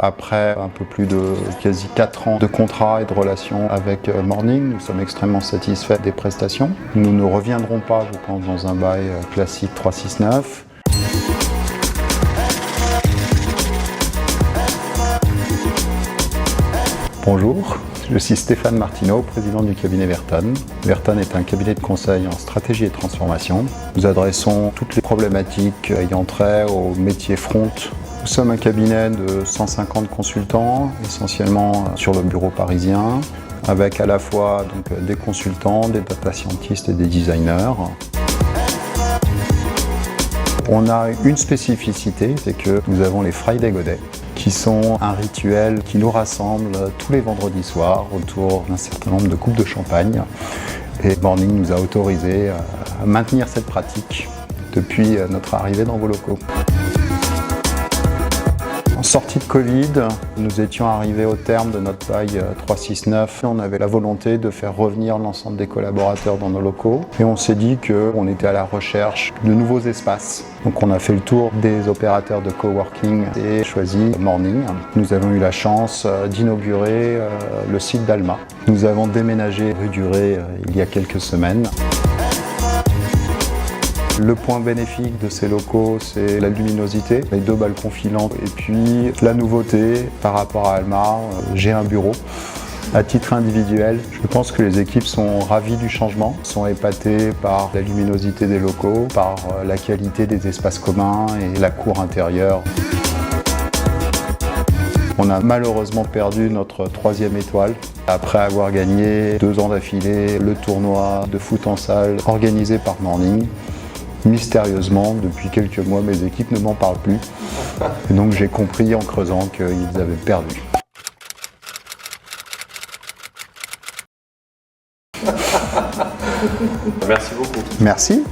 Après un peu plus de quasi 4 ans de contrat et de relation avec Morning, nous sommes extrêmement satisfaits des prestations. Nous ne reviendrons pas, je pense, dans un bail classique 369. Bonjour, je suis Stéphane Martineau, président du cabinet Verton. Verton est un cabinet de conseil en stratégie et transformation. Nous adressons toutes les problématiques ayant trait au métier front. Nous sommes un cabinet de 150 consultants, essentiellement sur le bureau parisien, avec à la fois des consultants, des data scientists et des designers. On a une spécificité, c'est que nous avons les Friday Godets, qui sont un rituel qui nous rassemble tous les vendredis soirs autour d'un certain nombre de coupes de champagne. Et Morning nous a autorisé à maintenir cette pratique depuis notre arrivée dans vos locaux. En sortie de Covid, nous étions arrivés au terme de notre bail 369. On avait la volonté de faire revenir l'ensemble des collaborateurs dans nos locaux et on s'est dit qu'on était à la recherche de nouveaux espaces. Donc on a fait le tour des opérateurs de coworking et choisi Morning. Nous avons eu la chance d'inaugurer le site d'Alma. Nous avons déménagé rue du Ré il y a quelques semaines. Le point bénéfique de ces locaux, c'est la luminosité, les 2 balcons filants et puis la nouveauté par rapport à Alma, j'ai un bureau. À titre individuel, je pense que les équipes sont ravies du changement, sont épatées par la luminosité des locaux, par la qualité des espaces communs et la cour intérieure. On a malheureusement perdu notre 3e étoile après avoir gagné 2 ans d'affilée le tournoi de foot en salle organisé par Morning. Mystérieusement, depuis quelques mois, mes équipes ne m'en parlent plus. Et donc j'ai compris en creusant qu'ils avaient perdu. Merci beaucoup. Merci.